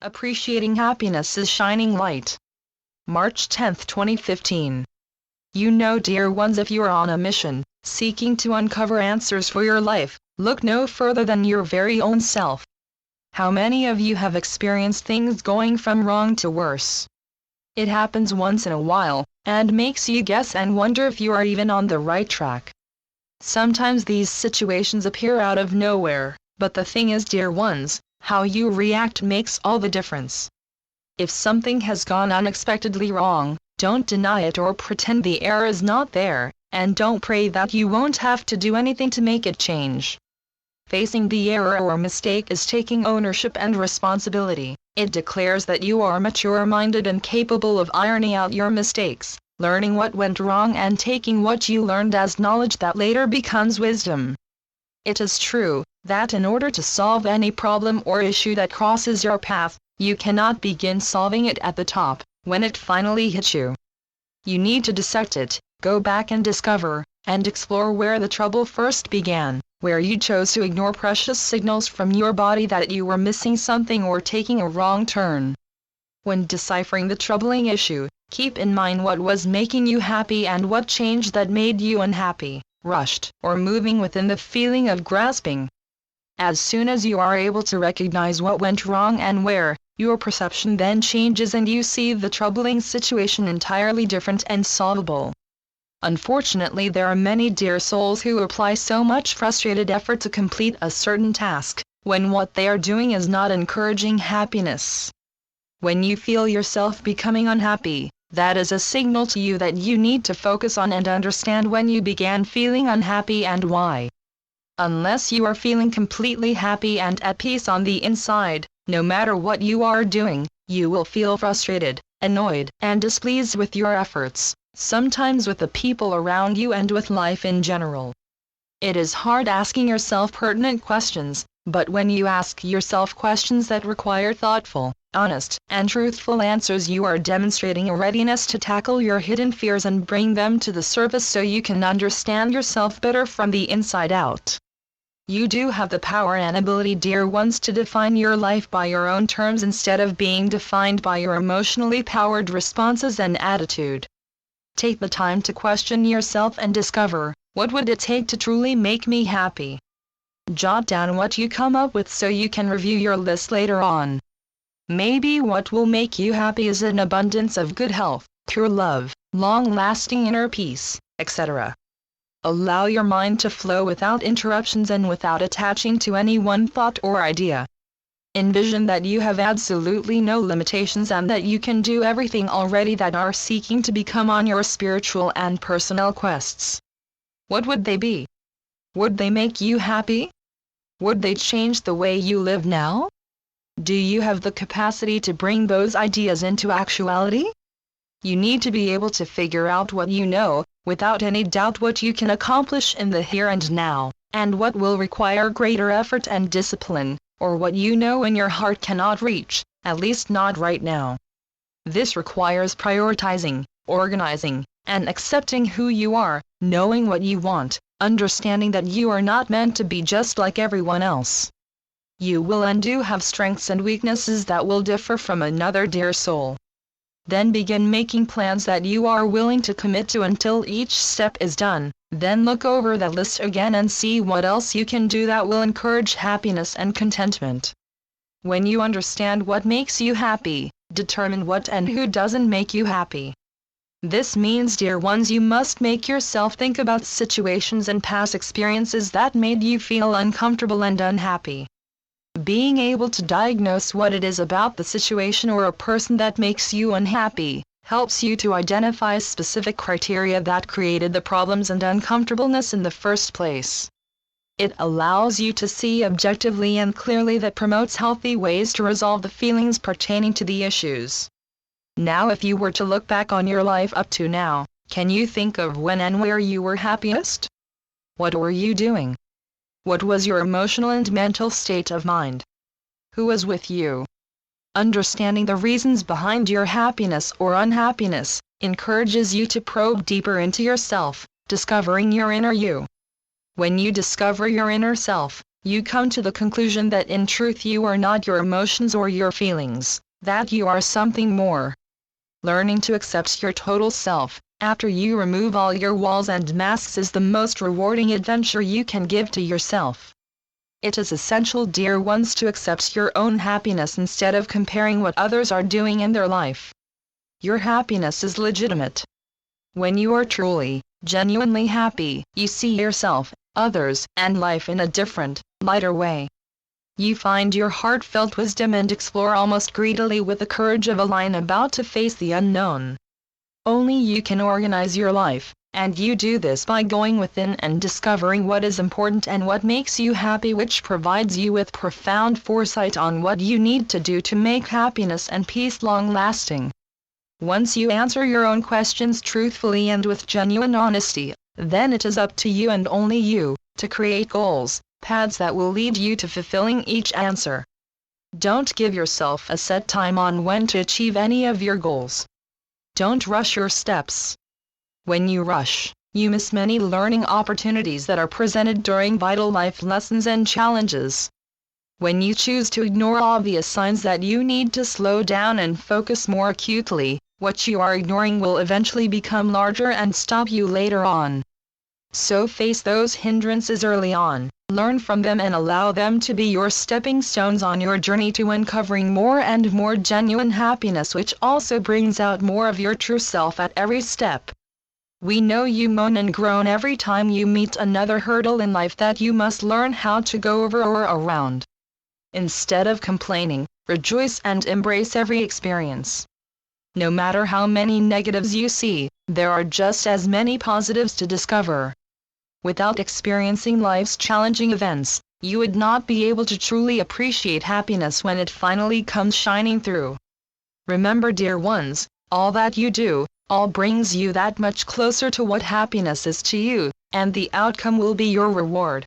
Appreciating happiness is shining light. March 10, 2015. You know, dear ones, if you are on a mission, seeking to uncover answers for your life, look no further than your very own self. How many of you have experienced things going from wrong to worse? It happens once in a while, and makes you guess and wonder if you are even on the right track. Sometimes these situations appear out of nowhere, but the thing is, dear ones, how you react makes all the difference. If something has gone unexpectedly wrong, don't deny it or pretend the error is not there, and don't pray that you won't have to do anything to make it change. Facing the error or mistake is taking ownership and responsibility. It declares that you are mature-minded and capable of ironing out your mistakes, learning what went wrong and taking what you learned as knowledge that later becomes wisdom. It is true that in order to solve any problem or issue that crosses your path, you cannot begin solving it at the top, when it finally hits you. You need to dissect it, go back and discover, and explore where the trouble first began, where you chose to ignore precious signals from your body that you were missing something or taking a wrong turn. When deciphering the troubling issue, keep in mind what was making you happy and what changed that made you unhappy, rushed, or moving within the feeling of grasping. As soon as you are able to recognize what went wrong and where, your perception then changes and you see the troubling situation entirely different and solvable. Unfortunately, there are many dear souls who apply so much frustrated effort to complete a certain task, when what they are doing is not encouraging happiness. When you feel yourself becoming unhappy, that is a signal to you that you need to focus on and understand when you began feeling unhappy and why. Unless you are feeling completely happy and at peace on the inside, no matter what you are doing, you will feel frustrated, annoyed, and displeased with your efforts, sometimes with the people around you and with life in general. It is hard asking yourself pertinent questions, but when you ask yourself questions that require thoughtful, honest, and truthful answers, you are demonstrating a readiness to tackle your hidden fears and bring them to the surface so you can understand yourself better from the inside out. You do have the power and ability, dear ones, to define your life by your own terms instead of being defined by your emotionally powered responses and attitude. Take the time to question yourself and discover, what would it take to truly make me happy? Jot down what you come up with so you can review your list later on. Maybe what will make you happy is an abundance of good health, pure love, long-lasting inner peace, etc. Allow your mind to flow without interruptions and without attaching to any one thought or idea. Envision that you have absolutely no limitations and that you can do everything already that are seeking to become on your spiritual and personal quests. What would they be? Would they make you happy? Would they change the way you live now? Do you have the capacity to bring those ideas into actuality? You need to be able to figure out what you know, without any doubt what you can accomplish in the here and now, and what will require greater effort and discipline, or what you know in your heart cannot reach, at least not right now. This requires prioritizing, organizing, and accepting who you are, knowing what you want, understanding that you are not meant to be just like everyone else. You will and do have strengths and weaknesses that will differ from another dear soul. Then begin making plans that you are willing to commit to until each step is done. Then look over that list again and see what else you can do that will encourage happiness and contentment. When you understand what makes you happy, determine what and who doesn't make you happy. This means, dear ones, you must make yourself think about situations and past experiences that made you feel uncomfortable and unhappy. Being able to diagnose what it is about the situation or a person that makes you unhappy helps you to identify specific criteria that created the problems and uncomfortableness in the first place. It allows you to see objectively and clearly that promotes healthy ways to resolve the feelings pertaining to the issues. Now, if you were to look back on your life up to now, can you think of when and where you were happiest? What were you doing? What was your emotional and mental state of mind? Who was with you? Understanding the reasons behind your happiness or unhappiness encourages you to probe deeper into yourself, discovering your inner you. When you discover your inner self, You come to the conclusion that in truth you are not your emotions or your feelings, that you are something more. Learning to accept your total self, after you remove all your walls and masks, is the most rewarding adventure you can give to yourself. It is essential, dear ones, to accept your own happiness instead of comparing what others are doing in their life. Your happiness is legitimate. When you are truly, genuinely happy, you see yourself, others, and life in a different, lighter way. You find your heartfelt wisdom and explore almost greedily with the courage of a lion about to face the unknown. Only you can organize your life, and you do this by going within and discovering what is important and what makes you happy, which provides you with profound foresight on what you need to do to make happiness and peace long-lasting. Once you answer your own questions truthfully and with genuine honesty, then it is up to you and only you, to create goals, paths that will lead you to fulfilling each answer. Don't give yourself a set time on when to achieve any of your goals. Don't rush your steps. When you rush, you miss many learning opportunities that are presented during vital life lessons and challenges. When you choose to ignore obvious signs that you need to slow down and focus more acutely, what you are ignoring will eventually become larger and stop you later on. So face those hindrances early on, learn from them and allow them to be your stepping stones on your journey to uncovering more and more genuine happiness, which also brings out more of your true self at every step. We know you moan and groan every time you meet another hurdle in life that you must learn how to go over or around. Instead of complaining, rejoice and embrace every experience. No matter how many negatives you see, there are just as many positives to discover. Without experiencing life's challenging events, you would not be able to truly appreciate happiness when it finally comes shining through. Remember, dear ones, all that you do, all brings you that much closer to what happiness is to you, and the outcome will be your reward.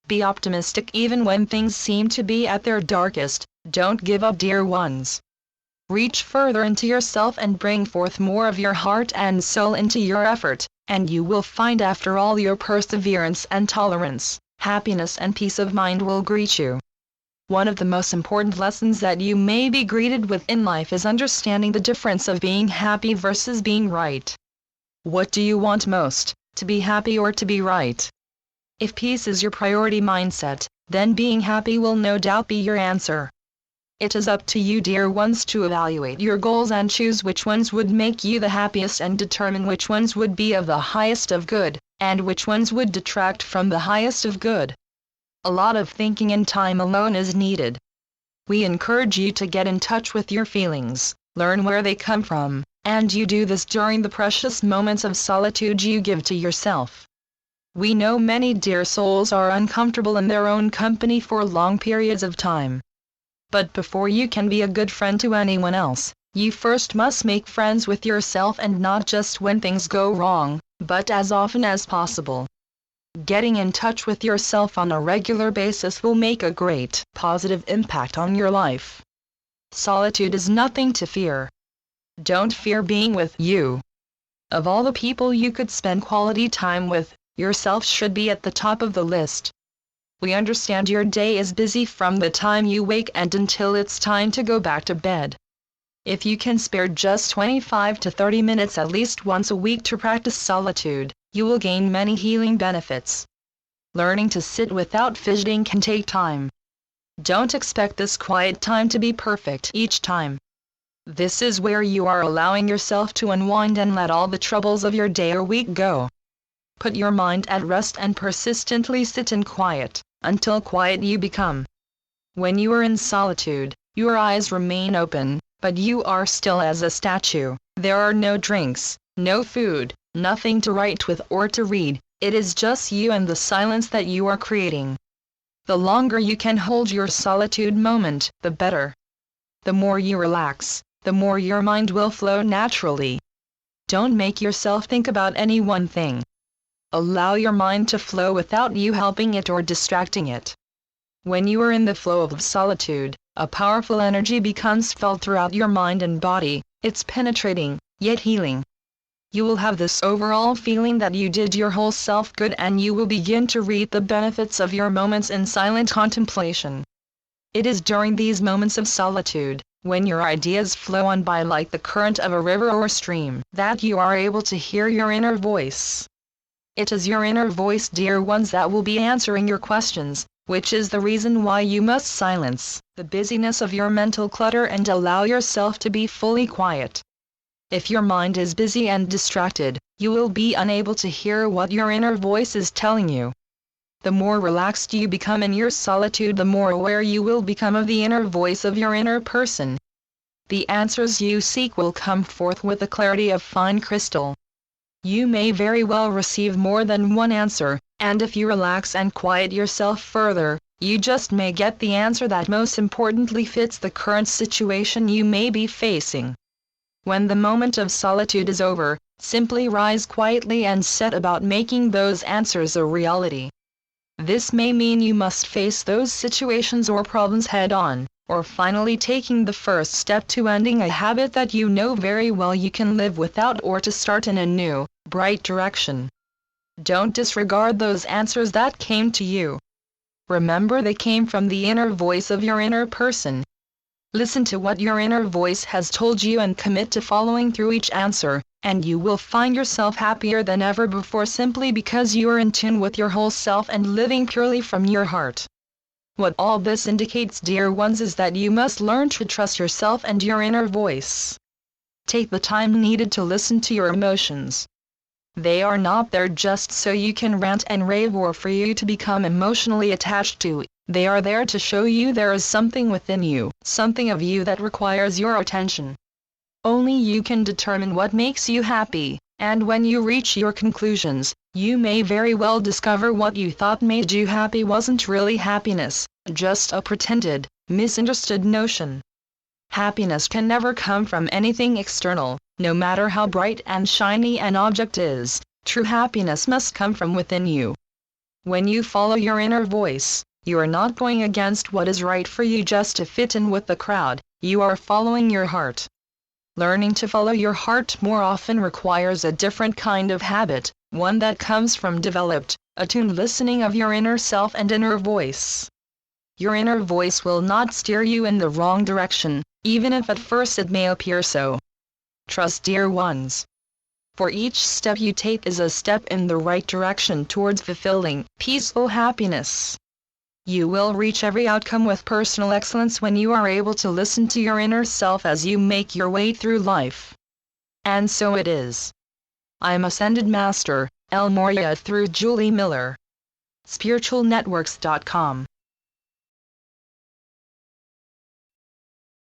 Be optimistic even when things seem to be at their darkest. Don't give up, dear ones. Reach further into yourself and bring forth more of your heart and soul into your effort, and you will find, after all your perseverance and tolerance, happiness and peace of mind will greet you. One of the most important lessons that you may be greeted with in life is understanding the difference of being happy versus being right. What do you want most, to be happy or to be right? If peace is your priority mindset, then being happy will no doubt be your answer. It is up to you, dear ones, to evaluate your goals and choose which ones would make you the happiest and determine which ones would be of the highest of good, and which ones would detract from the highest of good. A lot of thinking and time alone is needed. We encourage you to get in touch with your feelings, learn where they come from, and you do this during the precious moments of solitude you give to yourself. We know many dear souls are uncomfortable in their own company for long periods of time. But before you can be a good friend to anyone else, you first must make friends with yourself, and not just when things go wrong, but as often as possible. Getting in touch with yourself on a regular basis will make a great, positive impact on your life. Solitude is nothing to fear. Don't fear being with you. Of all the people you could spend quality time with, yourself should be at the top of the list. We understand your day is busy from the time you wake and until it's time to go back to bed. If you can spare just 25 to 30 minutes at least once a week to practice solitude, you will gain many healing benefits. Learning to sit without fidgeting can take time. Don't expect this quiet time to be perfect each time. This is where you are allowing yourself to unwind and let all the troubles of your day or week go. Put your mind at rest and persistently sit in quiet, until quiet you become. When you are in solitude, your eyes remain open, but you are still as a statue. There are no drinks, no food, nothing to write with or to read. It is just you and the silence that you are creating. The longer you can hold your solitude moment, the better. The more you relax, the more your mind will flow naturally. Don't make yourself think about any one thing. Allow your mind to flow without you helping it or distracting it. When you are in the flow of solitude, a powerful energy becomes felt throughout your mind and body. It's penetrating, yet healing. You will have this overall feeling that you did your whole self good, and you will begin to reap the benefits of your moments in silent contemplation. It is during these moments of solitude, when your ideas flow on by like the current of a river or stream, that you are able to hear your inner voice. It is your inner voice, dear ones, that will be answering your questions, which is the reason why you must silence the busyness of your mental clutter and allow yourself to be fully quiet. If your mind is busy and distracted, you will be unable to hear what your inner voice is telling you. The more relaxed you become in your solitude, the more aware you will become of the inner voice of your inner person. The answers you seek will come forth with the clarity of fine crystal. You may very well receive more than one answer, and if you relax and quiet yourself further, you just may get the answer that most importantly fits the current situation you may be facing. When the moment of solitude is over, simply rise quietly and set about making those answers a reality. This may mean you must face those situations or problems head-on, or finally taking the first step to ending a habit that you know very well you can live without, or to start in a new, bright direction. Don't disregard those answers that came to you. Remember, they came from the inner voice of your inner person. Listen to what your inner voice has told you and commit to following through each answer, and you will find yourself happier than ever before, simply because you are in tune with your whole self and living purely from your heart. What all this indicates, dear ones, is that you must learn to trust yourself and your inner voice. Take the time needed to listen to your emotions. They are not there just so you can rant and rave or for you to become emotionally attached to. They are there to show you there is something within you, something of you that requires your attention. Only you can determine what makes you happy, and when you reach your conclusions, you may very well discover what you thought made you happy wasn't really happiness, just a pretended, misunderstood notion. Happiness can never come from anything external, no matter how bright and shiny an object is. True happiness must come from within you. When you follow your inner voice, you are not going against what is right for you just to fit in with the crowd, you are following your heart. Learning to follow your heart more often requires a different kind of habit, one that comes from developed, attuned listening of your inner self and inner voice. Your inner voice will not steer you in the wrong direction, even if at first it may appear so. Trust, dear ones. For each step you take is a step in the right direction towards fulfilling, peaceful happiness. You will reach every outcome with personal excellence when you are able to listen to your inner self as you make your way through life. And so it is. I am Ascended Master, El Morya, through Julie Miller. SpiritualNetworks.com